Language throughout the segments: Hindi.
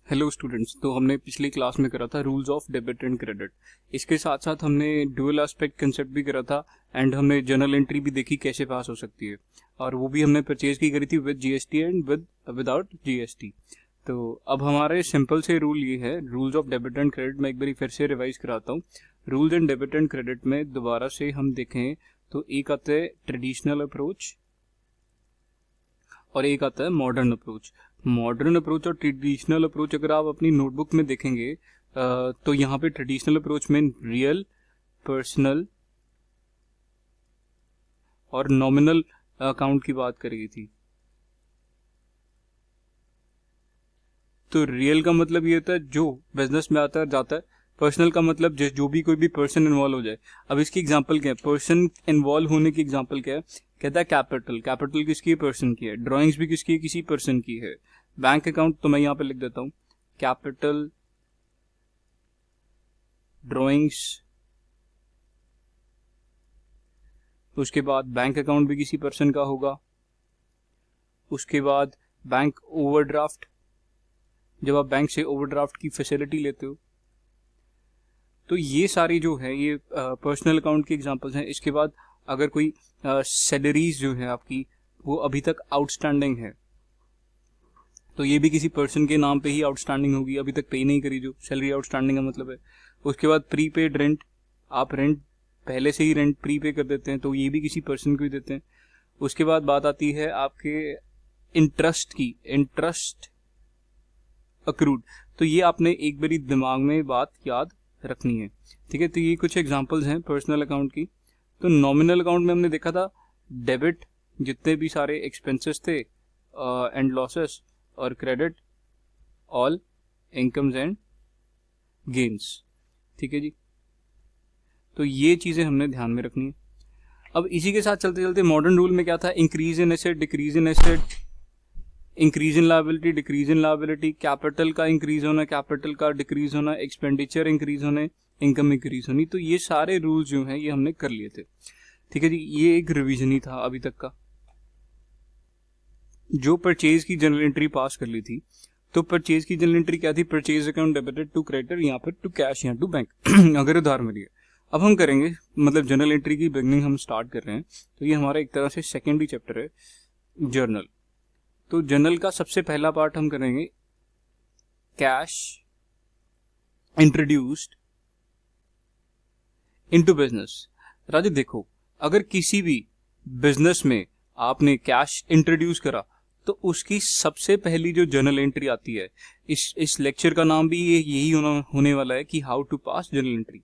हेलो स्टूडेंट्स, तो हमने पिछली क्लास में करा था rules of debit and credit. इसके साथ साथ हमने ड्यूअल एस्पेक्ट कंसेप्ट भी करा था एंड हमने जर्नल एंट्री भी देखी कैसे पास हो सकती है, और वो भी हमने परचेज की करी थी with GST and without GST. तो अब हमारे सिंपल से रूल ये है, rules of debit and credit. मैं एक बार फिर से रिवाइज कराता हूँ। Rules and debit and credit में दोबारा से हम देखें तो एक आता है ट्रेडिशनल अप्रोच और एक आता है मॉडर्न अप्रोच। मॉडर्न अप्रोच और ट्रेडिशनल अप्रोच अगर आप अपनी नोटबुक में देखेंगे तो यहाँ पे ट्रेडिशनल अप्रोच में रियल, पर्सनल और नॉमिनल अकाउंट की बात करी गई थी। तो रियल का मतलब ये होता है जो बिजनेस में आता है जाता है। पर्सनल का मतलब जो भी कोई भी पर्सन इन्वॉल्व हो जाए। अब इसकी एग्जांपल क्या है, पर्सन इन्वॉल्व होने की एग्जांपल क्या है? कहता है कैपिटल। कैपिटल किसकी है? पर्सन की है। ड्राइंग्स भी किसकी है? किसी पर्सन की है। बैंक अकाउंट तो मैं यहाँ पे लिख देता हूँ, कैपिटल ड्राइंग्स। उसके बाद बैंक अकाउंट भी किसी पर्सन का होगा। उसके बाद बैंक ओवरड्राफ्ट, जब आप बैंक से ओवरड्राफ्ट की फैसिलिटी लेते हो। तो ये सारी जो है ये पर्सनल अकाउंट की एग्जांपल्स हैं। इसके बाद अगर कोई सैलरीज जो है आपकी वो अभी तक आउटस्टैंडिंग है तो ये भी किसी पर्सन के नाम पे ही आउटस्टैंडिंग होगी, अभी तक पे नहीं करी, जो सैलरी आउटस्टैंडिंग का मतलब है। उसके बाद प्रीपेड रेंट, आप रेंट पहले से ही रेंट प्रीपे कर देते हैं तो ये भी किसी पर्सन को ही देते हैं। उसके बाद बात आती है आपके इंटरेस्ट की, इंटरेस्ट अक्रूड। तो ये आपने एक बारी दिमाग में बात याद रखनी है, ठीक है। तो ये कुछ एग्जांपल्स हैं पर्सनल अकाउंट की। तो नॉमिनल अकाउंट में हमने देखा था डेबिट जितने भी सारे एक्सपेंसेस थे एंड लॉसेस, और credit all incomes and gains, ठीक है जी। तो ये चीजें हमने ध्यान में रखनी है। अब इसी के साथ चलते चलते मॉडर्न रूल में क्या था? Increase in asset, decrease in asset, increase in liability, decrease in liability, capital का इंक्रीज होना, कैपिटल का डिक्रीज होना, एक्सपेंडिचर इंक्रीज होने, इनकम इंक्रीज होनी। तो ये सारे रूल्स जो हैं ये हमने कर लिए थे, ठीक है जी। ये एक रिवीजन ही था अभी तक का। जो परचेज की जनरल एंट्री पास कर ली थी, तो परचेज की जनरल एंट्री क्या थी? Purchase account debited to creditor, यहाँ पर टू कैश, यहाँ टू बैंक अगर उधार मिली है। अब हम करेंगे, मतलब जनरल एंट्री की बिगनिंग हम स्टार्ट कर रहे हैं। तो ये हमारा एक तरह से सेकेंड ही चैप्टर है, जर्नल। तो जर्नल का सबसे पहला पार्ट हम करेंगे cash introduced into business. Raju देखो, अगर किसी भी बिजनेस में आपने कैश इंट्रोड्यूस करा तो उसकी सबसे पहली जो जर्नल एंट्री आती है, इस लेक्चर का नाम भी यही होने वाला है कि how to pass journal entry.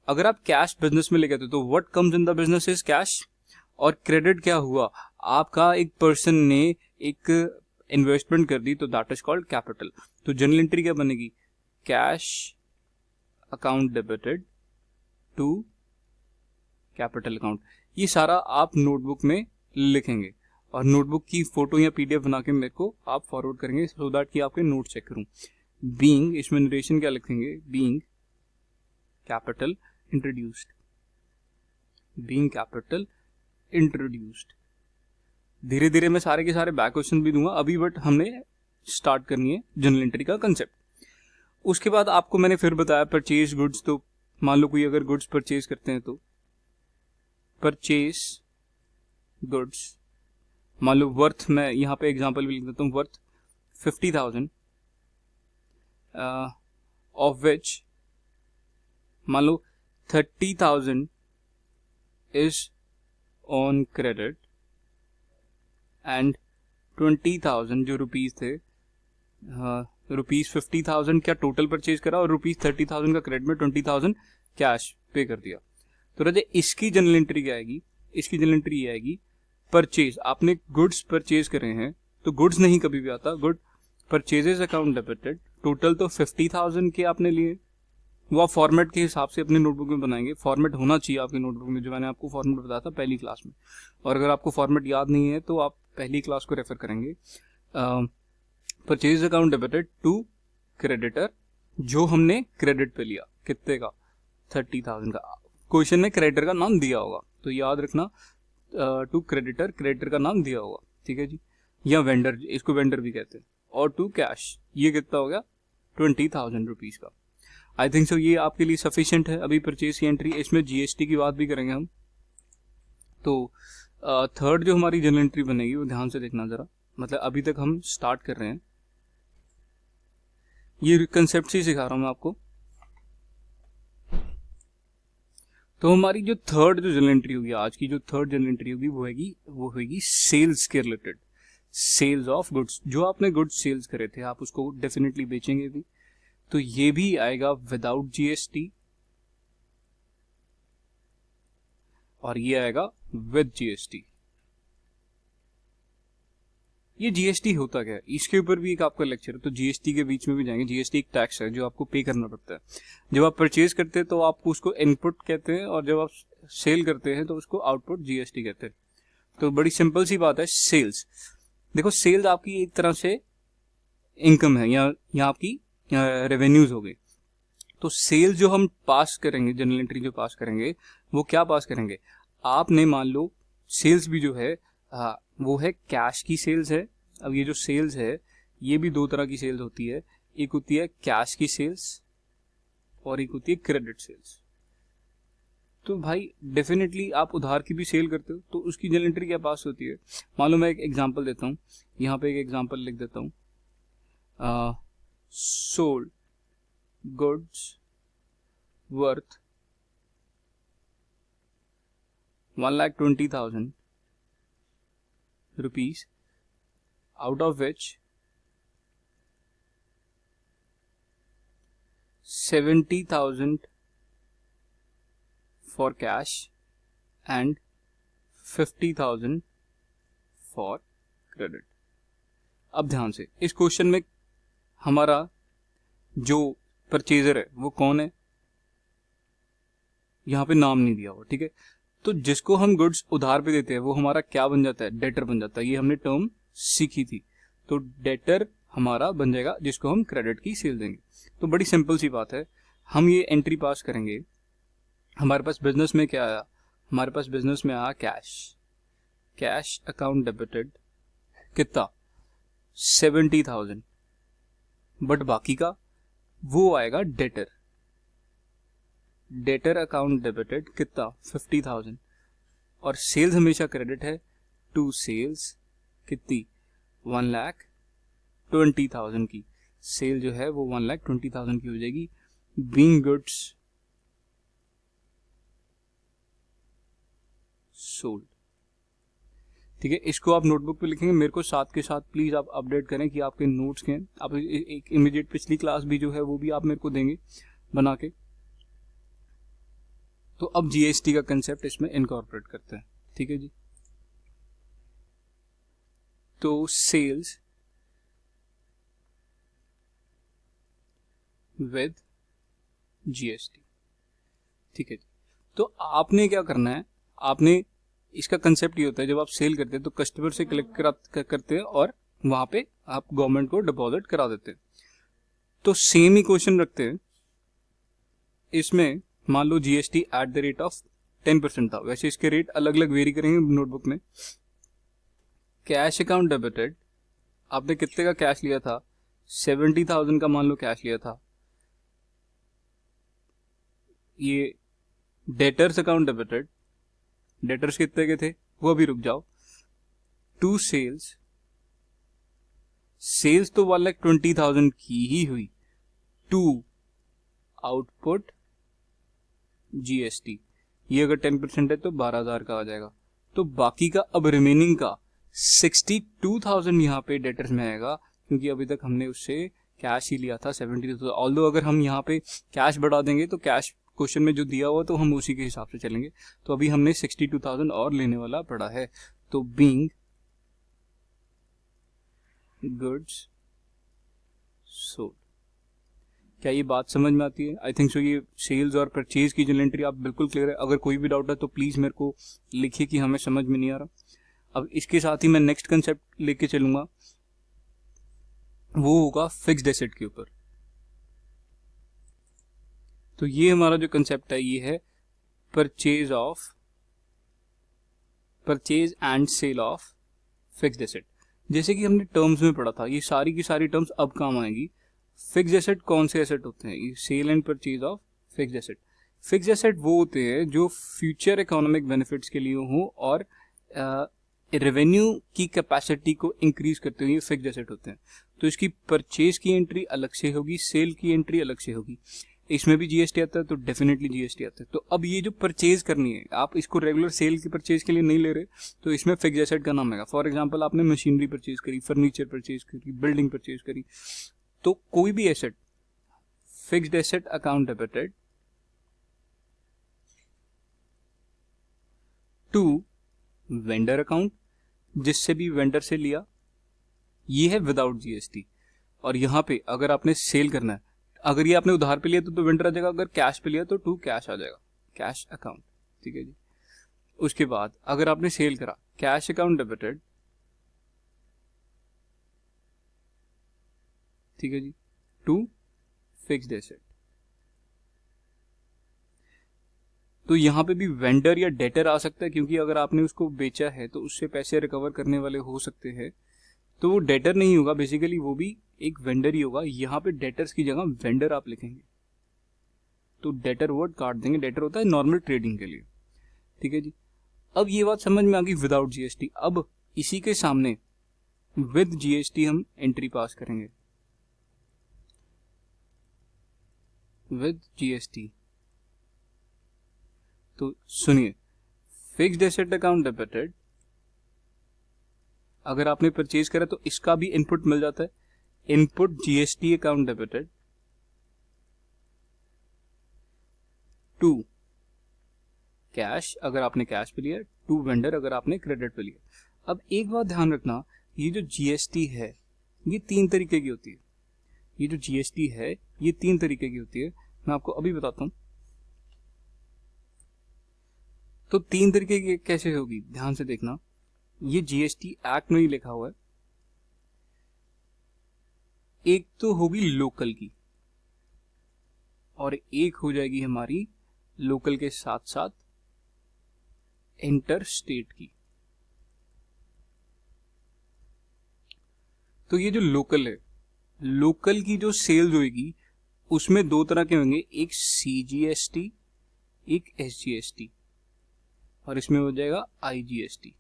अगर आप कैश बिजनेस में ले गए तो what comes in the business is cash. और क्रेडिट क्या हुआ? आपका एक पर्सन ने एक इन्वेस्टमेंट कर दी, तो दैट इज कॉल्ड कैपिटल। तो जर्नल एंट्री क्या बनेगी? Cash account debited to capital account. ये सारा आप नोटबुक में लिखेंगे और नोटबुक की फोटो या पीडीएफ बना के मेरे को आप फॉरवर्ड करेंगे सो दैट कि आपके नोट चेक करूं। बीइंग, इसमें नरेशन क्या लिखेंगे? Being capital introduced, being capital introduced. धीरे धीरे मैं सारे के सारे बैक क्वेश्चन भी दूंगा अभी, बट हमने स्टार्ट करनी है जनरल एंट्री का कंसेप्ट। उसके बाद आपको मैंने फिर बताया परचेज गुड्स। तो मान लो कोई अगर गुड्स परचेज करते हैं तो परचेज गुड्स, मान लो वर्थ, मैं यहाँ पे एग्जांपल भी लिख देता हूँ, वर्थ 50,000 ऑफ विच मान लो 30,000 इज ऑन क्रेडिट एंड 20,000 जो रुपीज थे, रुपीज 50,000 क्या टोटल परचेज करा और रुपीज 30,000 का क्रेडिट में 20,000 कैश पे कर दिया। तो राजे इसकी जनरल एंट्री क्या आएगी? इसकी जनरल एंट्री ये आएगी, परचेज, आपने गुड्स परचेज करे हैं तो गुड्स नहीं कभी भी आता, good purchases account debited, total तो 50,000 के आपने लिए। वो आप फॉर्मेट के हिसाब से अपने नोटबुक में बनाएंगे। फॉर्मेट होना चाहिए आपकी नोटबुक में, जो मैंने आपको फॉर्मेट बताया था पहली क्लास में। और अगर आपको फॉर्मेट याद नहीं है तो आप पहली क्लास को रेफर करेंगे। Purchase account debited to creditor, जो हमने क्रेडिट पे लिया, कितने का? 30,000 का। क्वेश्चन में क्रेडिटर का नाम दिया होगा तो याद रखना, टू क्रेडिटर, क्रेडिटर का नाम दिया होगा, ठीक है जी। या वेंडर, इसको वेंडर भी कहते हैं। और टू कैश, ये कितना हो गया? 20,000 रुपीज़ का। आई थिंक सो ये आपके लिए सफिशिएंट है। अभी परचेज की एंट्री, इसमें जीएसटी की बात भी करेंगे हम। तो थर्ड जो हमारी जनरल एंट्री बनेगी वो ध्यान से देखना ज़रा, मतलब अभी तक हम स्टार्ट कर रहे हैं, ये कंसेप्ट ही सिखा रहा हूँ मैं आपको। तो हमारी जो थर्ड जो जनरल एंट्री होगी, आज की जो थर्ड जनरल एंट्री होगी वो होगी सेल्स के रिलेटेड, सेल्स ऑफ गुड्स। जो आपने गुड्स सेल्स करे थे आप उसको डेफिनेटली बेचेंगे भी, तो ये भी आएगा विदाउट जीएसटी और ये आएगा विद जीएसटी। ये जीएसटी होता क्या है, इसके ऊपर भी एक आपका लेक्चर है, तो जीएसटी के बीच में भी जाएंगे। जीएसटी एक टैक्स है जो आपको पे करना पड़ता है। जब आप परचेज करते हैं तो आपको उसको इनपुट कहते हैं, और जब आप सेल करते हैं तो उसको आउटपुट जीएसटी कहते हैं। तो बड़ी सिंपल सी बात है, सेल्स, देखो सेल्स आपकी एक तरह से इनकम है या आपकी रेवेन्यूज हो गई। तो सेल्स जो हम पास करेंगे, जनरल एंट्री जो पास करेंगे, वो क्या पास करेंगे, आपने मान लो सेल्स भी जो है वो है कैश की सेल्स है। अब ये जो सेल्स है ये भी दो तरह की सेल्स होती है, एक होती है कैश की सेल्स और एक होती है क्रेडिट सेल्स। तो भाई डेफिनेटली आप उधार की भी सेल करते हो तो उसकी जनरल एंट्री क्या पास होती है। मान लो मैं एक एग्जांपल देता हूँ, यहाँ पे एक एग्जांपल लिख देता हूँ, sold goods worth 1,20,000 rupees, out of which 70,000 for cash and 50,000 for credit। अब ध्यान से, इस क्वेश्चन में हमारा जो परचेजर है वो कौन है, यहाँ पे नाम नहीं दिया हुआ, ठीक है। तो जिसको हम गुड्स उधार पे देते हैं वो हमारा क्या बन जाता है, डेटर बन जाता है। ये हमने टर्म सीखी थी। तो डेटर हमारा बन जाएगा जिसको हम क्रेडिट की सेल देंगे। तो बड़ी सिंपल सी बात है, हम ये एंट्री पास करेंगे। हमारे पास बिजनेस में क्या आया, हमारे पास बिजनेस में आया कैश, कैश अकाउंट डेबिटेड कितना 70,000, बट बाकी का वो आएगा डेटर, डेटर अकाउंट डेबिटेड कितना 50,000, और सेल्स हमेशा क्रेडिट है टू सेल्स कितनी 1,20,000 की। सेल जो है वो 1,20,000 की हो जाएगी, बीइंग गुड्स सोल्ड। ठीक है, इसको आप नोटबुक पे लिखेंगे, मेरे को साथ के साथ प्लीज आप अपडेट करें कि आपके नोट्स के हैं। आप एक इमीडिएट पिछली क्लास भी जो है वो भी आप मेरे को देंगे बना के। तो अब जीएसटी का कंसेप्ट इसमें इनकॉर्पोरेट करते हैं, ठीक है जी। तो सेल्स विद जीएसटी, ठीक है जी। तो आपने क्या करना है, आपने इसका कंसेप्ट ये होता है, जब आप सेल करते हैं तो कस्टमर से कलेक्ट करते हैं और वहां पे आप गवर्नमेंट को डिपॉजिट करा देते हैं। तो सेम ही क्वेश्चन रखते हैं इसमें। मान लो GST at the rate of 10% था, वैसे इसके रेट अलग अलग वेरी करेंगे नोटबुक में। कैश अकाउंट डेबिटेड, आपने कितने का कैश लिया था, 70,000 का मान लो कैश लिया था। ये डेटर्स अकाउंट डेबिटेड, डेटर्स कितने के थे वो अभी रुक जाओ, टू सेल्स, सेल्स तो 1,20,000 की ही हुई, टू आउटपुट जीएसटी, ये अगर 10% है तो 12,000 का आ जाएगा। तो बाकी का अब रिमेनिंग का 62,000 यहाँ पे डेटर्स में आएगा, क्योंकि अभी तक हमने उससे कैश ही लिया था 72,000। ऑल्दो अगर हम यहाँ पे कैश बढ़ा देंगे तो कैश क्वेश्चन में जो दिया हुआ तो हम उसी के हिसाब से चलेंगे। तो अभी हमने 62,000 और लेने वाला पड़ा है। तो बीइंग गुड्स सोल्ड, क्या ये बात समझ में आती है? I think so. ये सेल्स और परचेज की जनरल एंट्री आप बिल्कुल क्लियर है। अगर कोई भी डाउट है तो प्लीज मेरे को लिखिए कि हमें समझ में नहीं आ रहा। अब इसके साथ ही मैं नेक्स्ट कंसेप्ट लेके चलूंगा, वो होगा फिक्स्ड एसेट के ऊपर। तो ये हमारा जो कंसेप्ट है ये है purchase and sale of fixed asset. जैसे कि हमने टर्म्स में पढ़ा था, ये सारी की सारी टर्म्स अब काम आएंगी। फिक्स्ड एसेट कौन से एसेट होते हैं? Sale and purchase of fixed asset. Fixed asset वो होते हैं जो फ्यूचर इकोनॉमिक बेनिफिट्स के लिए हो और रेवेन्यू की कैपेसिटी को इंक्रीज करते हुए फिक्स्ड एसेट होते हैं। तो इसकी परचेज की एंट्री अलग से होगी, सेल की एंट्री अलग से होगी। इसमें भी जीएसटी आता है तो डेफिनेटली जीएसटी आता है। तो अब ये जो परचेज करनी है, आप इसको रेगुलर सेल की परचेज के लिए नहीं ले रहे, तो इसमें फिक्स्ड एसेट का नाम आएगा। फॉर एग्जांपल आपने मशीनरी परचेज करी, फर्नीचर परचेज करी, बिल्डिंग परचेज करी, तो कोई भी asset fixed asset account debited to vendor account, जिससे भी वेंडर से लिया, ये है विदाउट जीएसटी। और यहां पे अगर आपने सेल करना है, अगर ये आपने उधार पे लिया तो वेंडर आ जाएगा, अगर कैश पे लिया तो टू कैश आ जाएगा, कैश अकाउंट। ठीक है जी। उसके बाद अगर आपने सेल करा, कैश अकाउंट डेबिटेड, ठीक है जी, टू फिक्स्ड एसेट। तो यहां पे भी वेंडर या डेटर आ सकता है, क्योंकि अगर आपने उसको बेचा है तो उससे पैसे रिकवर करने वाले हो सकते हैं। तो वो डेटर नहीं होगा, बेसिकली वो भी एक वेंडर ही होगा। यहाँ पे डेटर्स की जगह वेंडर आप लिखेंगे तो डेटर वर्ड काट देंगे। डेटर होता है नॉर्मल ट्रेडिंग के लिए। ठीक है जी। अब ये बात समझ में आ गई विदाउट जीएसटी। अब इसी के सामने विद जीएसटी हम एंट्री पास करेंगे। विद जीएसटी तो सुनिए, फिक्स्ड एसेट अकाउंट डेबिटेड, अगर आपने परचेज करा तो इसका भी इनपुट मिल जाता है, input GST account debited to cash, अगर आपने कैश पे लिया, टू वेंडर अगर आपने क्रेडिट पे लिया। अब एक बात ध्यान रखना, ये जो जीएसटी है ये 3 तरीके की होती है। ये जो जीएसटी है ये 3 तरीके की होती है, मैं आपको अभी बताता हूं। तो 3 तरीके की कैसे होगी, ध्यान से देखना। ये जीएसटी एक्ट में ही लिखा हुआ है। एक तो होगी लोकल की और एक हो जाएगी हमारी लोकल के साथ साथ इंटर स्टेट की। तो ये जो लोकल है, लोकल की जो सेल्स होगी उसमें 2 तरह के होंगे, एक सीजीएसटी, एक एसजीएसटी, और इसमें हो जाएगा आईजीएसटी।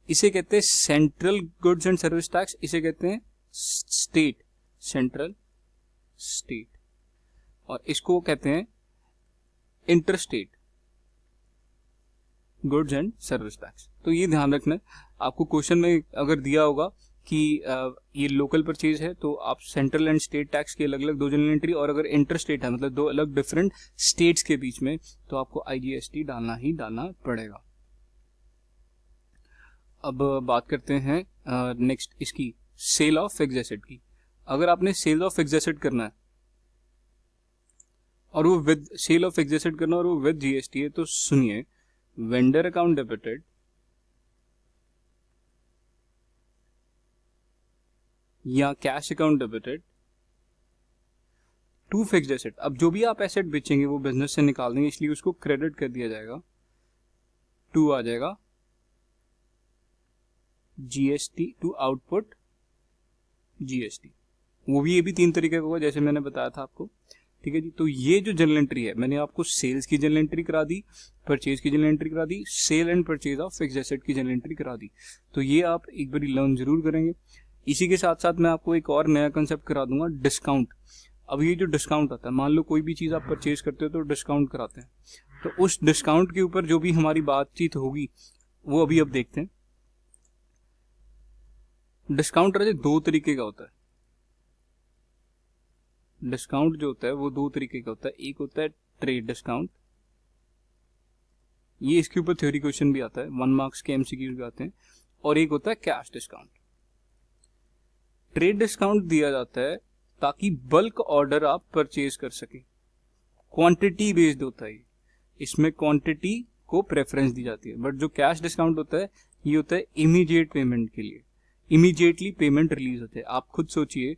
इसे कहते हैं central goods and service tax, इसे कहते हैं स्टेट, सेंट्रल स्टेट, और इसको कहते हैं interstate goods and service tax. तो ये ध्यान रखना, आपको क्वेश्चन में अगर दिया होगा कि ये लोकल परचेज है तो आप सेंट्रल एंड स्टेट टैक्स की अलग अलग 2 जनरल एंट्री, और अगर इंटर स्टेट है मतलब 2 अलग डिफरेंट स्टेट्स के बीच में, तो आपको आईजीएसटी डालना ही डालना पड़ेगा। अब बात करते हैं नेक्स्ट इसकी सेल ऑफ फिक्स्ड एसेट की। अगर आपने सेल ऑफ फिक्स्ड एसेट करना है और वो with sale of fixed asset करना और वो विद जीएसटी है, तो सुनिए, वेंडर अकाउंट डेबिटेड या cash account debited to fixed asset. अब जो भी आप एसेट बेचेंगे वो बिजनेस से निकाल देंगे, इसलिए उसको क्रेडिट कर दिया जाएगा, टू आ जाएगा जीएसटी टू आउटपुट जीएसटी। वो भी ये भी 3 तरीके का होगा जैसे मैंने बताया था आपको। ठीक है जी। तो ये जो जनरल एंट्री है, मैंने आपको सेल्स की जनरल एंट्री करा दी, परचेज की जनरल एंट्री करा दी, sale and purchase of fixed asset की जनरल एंट्री करा दी। तो ये आप एक बार लर्न जरूर करेंगे। इसी के साथ साथ मैं आपको एक और नया कंसेप्ट करा दूंगा, डिस्काउंट। अब ये जो डिस्काउंट आता है, मान लो कोई भी चीज आप परचेज करते हो तो डिस्काउंट कराते हैं, तो उस डिस्काउंट के ऊपर जो भी हमारी बातचीत होगी वो अभी अब देखते हैं। डिस्काउंट राजे 2 तरीके का होता है। डिस्काउंट जो होता है वो 2 तरीके का होता है। एक होता है ट्रेड डिस्काउंट, ये इसके ऊपर थ्योरी क्वेश्चन भी आता है, 1 मार्क्स के एमसीक्यूज भी आते हैं, और एक होता है कैश डिस्काउंट। ट्रेड डिस्काउंट दिया जाता है ताकि बल्क ऑर्डर आप परचेज कर सके, क्वांटिटी बेस्ड होता है, इसमें क्वांटिटी को प्रेफरेंस दी जाती है। बट जो कैश डिस्काउंट होता है ये होता है इमीडिएट पेमेंट के लिए, इमीडिएटली पेमेंट रिलीज होते हैं। आप खुद सोचिए,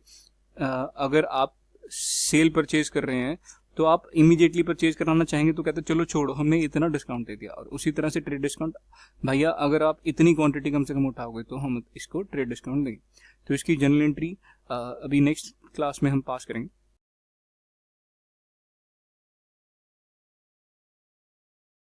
अगर आप सेल परचेज कर रहे हैं तो आप इमीडिएटली परचेज कराना चाहेंगे तो कहते चलो छोड़ो, हमने इतना डिस्काउंट दे दिया। और उसी तरह से ट्रेड डिस्काउंट, भैया अगर आप इतनी क्वांटिटी कम से कम उठाओगे तो हम इसको ट्रेड डिस्काउंट देंगे। तो इसकी जनरल एंट्री अभी नेक्स्ट क्लास में हम पास करेंगे।